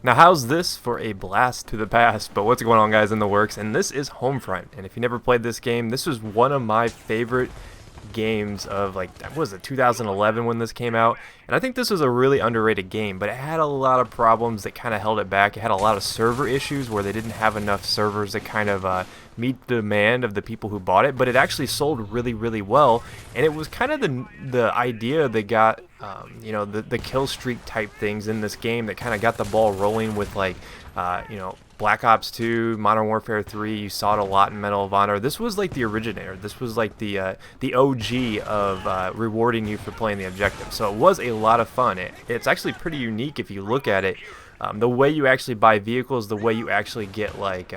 Now, how's this for a blast to the past? But what's going on, guys, in the works? And this is Homefront. And if you never played this game, this was one of my favorite games of, like, what was it, 2011 when this came out. And I think this was a really underrated game, but it had a lot of problems that kind of held it back. It had a lot of server issues where they didn't have enough servers that kind of meet the demand of the people who bought it, but it actually sold really, really well. And it was kind of the idea that got the kill streak type things in this game that kind of got the ball rolling with, like, Black Ops 2, Modern Warfare 3. You saw it a lot in Medal of Honor. This was like the originator. This was like the OG of rewarding you for playing the objective. So it was a lot of fun. It's actually pretty unique if you look at it. The way you actually buy vehicles, the way you actually get like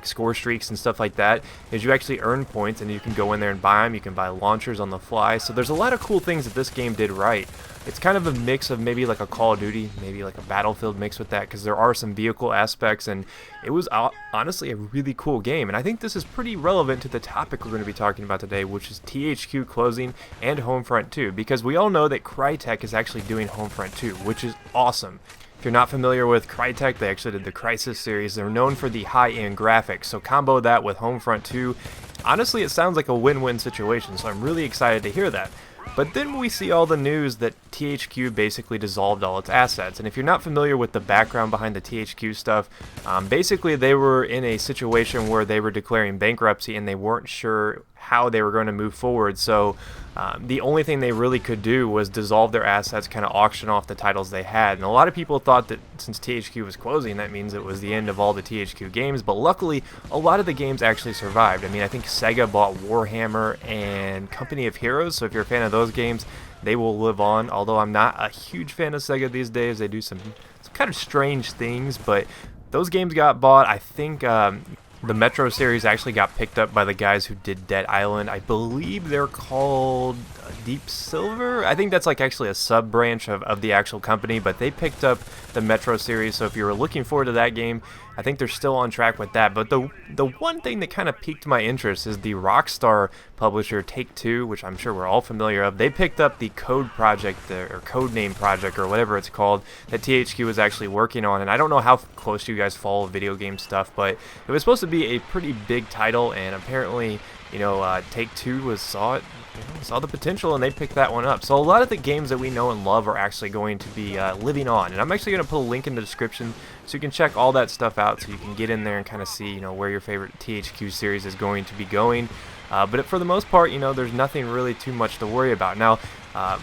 score streaks and stuff like that, is you actually earn points and you can go in there and buy them. You can buy launchers on the fly. So there's a lot of cool things that this game did right. It's kind of a mix of maybe like a Call of Duty, maybe like a Battlefield mix with that, because there are some vehicle aspects, and it was honestly a really cool game. And I think this is pretty relevant to the topic we're going to be talking about today, which is THQ closing and Homefront 2, because we all know that Crytek is actually doing Homefront 2, which is awesome. If you're not familiar with Crytek, they actually did the Crysis series. They're known for the high-end graphics, so combo that with Homefront 2. Honestly, it sounds like a win-win situation, so I'm really excited to hear that. But then we see all the news that THQ basically dissolved all its assets. And if you're not familiar with the background behind the THQ stuff, basically they were in a situation where they were declaring bankruptcy and they weren't sure how they were going to move forward. So the only thing they really could do was dissolve their assets, kind of auction off the titles they had. And a lot of people thought that since THQ was closing, that means it was the end of all the THQ games. But luckily, a lot of the games actually survived. I mean, I think Sega bought Warhammer and Company of Heroes. So if you're a fan of those games, they will live on. Although I'm not a huge fan of Sega these days. They do some kind of strange things, but those games got bought. I think the Metro series actually got picked up by the guys who did Dead Island. I believe they're called Deep Silver. I think that's like actually a sub branch of the actual company, but they picked up the Metro series. So if you were looking forward to that game, I think they're still on track with that. But the one thing that kind of piqued my interest is the Rockstar publisher Take-Two, which I'm sure we're all familiar of. They picked up the Code project, or Codename project, or whatever it's called, that THQ was actually working on. And I don't know how close you guys follow video game stuff, but it was supposed to be a pretty big title, and apparently, Take-Two saw the potential, and they picked that one up. So a lot of the games that we know and love are actually going to be living on, and I'm actually going to put a link in the description so you can check all that stuff out, so you can get in there and kind of see where your favorite THQ series is going to be going. But for the most part, there's nothing really too much to worry about. Now,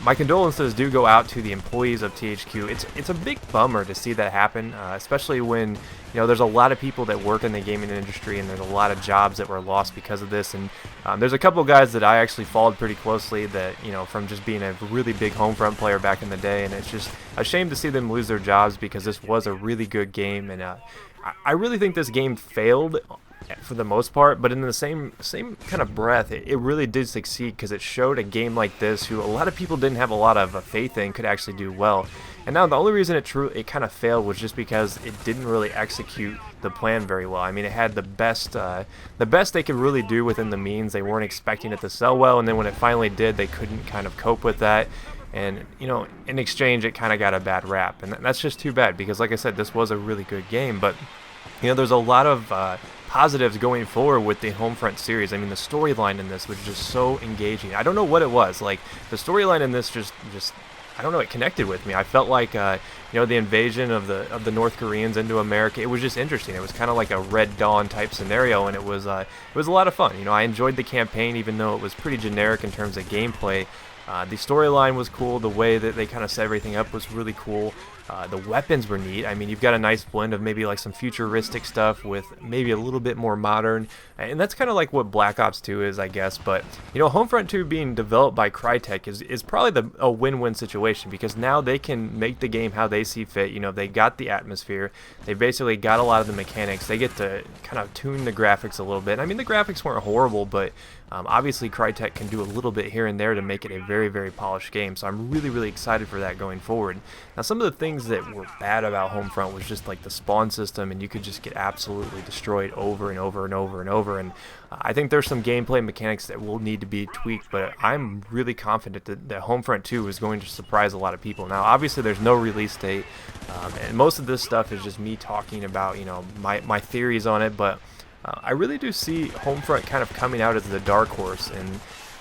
my condolences do go out to the employees of THQ. It's a big bummer to see that happen, especially when there's a lot of people that work in the gaming industry, and there's a lot of jobs that were lost because of this. And there's a couple of guys that I actually followed pretty closely that from just being a really big Homefront player back in the day, and it's just a shame to see them lose their jobs, because this was a really good game, and I really think this game failed for the most part, but in the same kind of breath, it really did succeed, because it showed a game like this, who a lot of people didn't have a lot of faith in, could actually do well. And now the only reason it kind of failed was just because it didn't really execute the plan very well. I mean, it had the best they could really do within the means. They weren't expecting it to sell well, and then when it finally did, they couldn't kind of cope with that. And in exchange, it kind of got a bad rap, and that's just too bad, because like I said, this was a really good game. But there's a lot of positives going forward with the Homefront series. I mean, the storyline in this was just so engaging. I don't know what it was. Like, the storyline in this just I don't know, it connected with me. I felt like the invasion of the North Koreans into America, it was just interesting. It was kind of like a Red Dawn type scenario, and it was a lot of fun. I enjoyed the campaign, even though it was pretty generic in terms of gameplay. The storyline was cool. The way that they kind of set everything up was really cool. The weapons were neat. I mean, you've got a nice blend of maybe like some futuristic stuff with maybe a little bit more modern, and that's kind of like what Black Ops 2 is, I guess. But Homefront 2 being developed by Crytek is probably a win-win situation, because now they can make the game how they see fit. They got the atmosphere, they basically got a lot of the mechanics. They get to kind of tune the graphics a little bit. I mean, the graphics weren't horrible, but Obviously, Crytek can do a little bit here and there to make it a very, very polished game, so I'm really, really excited for that going forward. Now, some of the things that were bad about Homefront was just like the spawn system, and you could just get absolutely destroyed over and over and over and over, and I think there's some gameplay mechanics that will need to be tweaked, but I'm really confident that Homefront 2 is going to surprise a lot of people. Now, obviously, there's no release date, and most of this stuff is just me talking about, you know, my theories on it, but I really do see Homefront kind of coming out as the dark horse in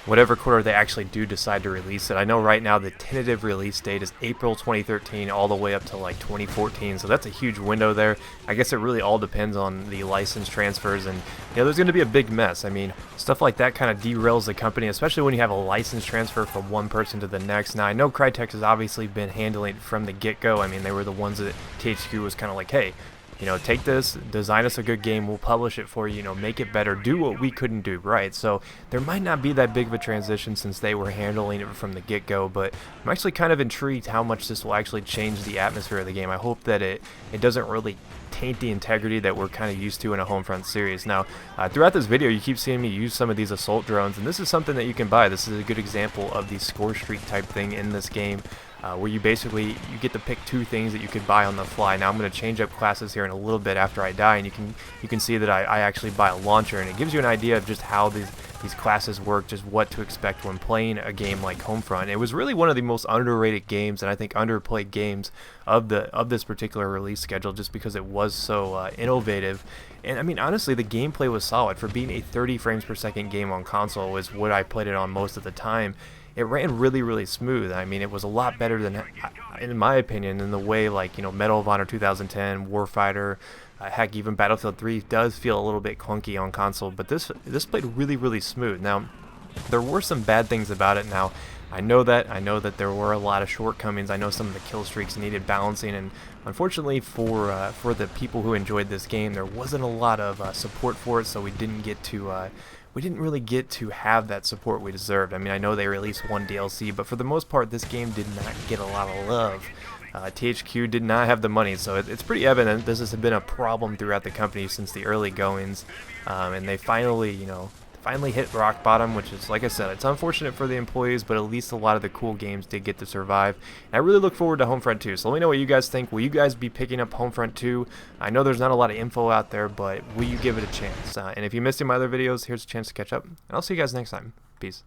whatever quarter they actually do decide to release it. I know right now the tentative release date is April 2013 all the way up to like 2014, so that's a huge window there. I guess it really all depends on the license transfers, and you know, there's going to be a big mess. I mean, stuff like that kind of derails the company, especially when you have a license transfer from one person to the next. Now, I know Crytek has obviously been handling it from the get-go. I mean, they were the ones that THQ was kind of like, hey, you know, take this, design us a good game, we'll publish it for you, you know, make it better, do what we couldn't do, right? So there might not be that big of a transition since they were handling it from the get-go, but I'm actually kind of intrigued how much this will actually change the atmosphere of the game. I hope that it doesn't really taint the integrity that we're kind of used to in a Homefront series. Now, throughout this video, you keep seeing me use some of these assault drones, and this is something that you can buy. This is a good example of the score streak type thing in this game. Where you get to pick two things that you could buy on the fly. Now I'm going to change up classes here in a little bit after I die, and you can see that I actually buy a launcher, and it gives you an idea of just how these classes work, just what to expect when playing a game like Homefront. It was really one of the most underrated games, and I think underplayed games of this particular release schedule, just because it was so innovative. And I mean, honestly, the gameplay was solid for being a 30 frames per second game on console. Was what I played it on most of the time. It ran really, really smooth. I mean, it was a lot better than, in my opinion, in the way like, you know, Medal of Honor 2010, Warfighter, heck, even Battlefield 3 does feel a little bit clunky on console, but this played really, really smooth. Now, there were some bad things about it. Now, I know that there were a lot of shortcomings. I know some of the kill streaks needed balancing, and unfortunately for the people who enjoyed this game, there wasn't a lot of support for it, so we didn't really get to have that support we deserved. I mean, I know they released one DLC, but for the most part, this game did not get a lot of love. THQ did not have the money, so it's pretty evident this has been a problem throughout the company since the early goings, and they finally hit rock bottom, which is, like I said, it's unfortunate for the employees, but at least a lot of the cool games did get to survive. And I really look forward to Homefront 2, so let me know what you guys think. Will you guys be picking up Homefront 2? I know there's not a lot of info out there, but will you give it a chance? And if you missed any of my other videos, here's a chance to catch up, and I'll see you guys next time. Peace.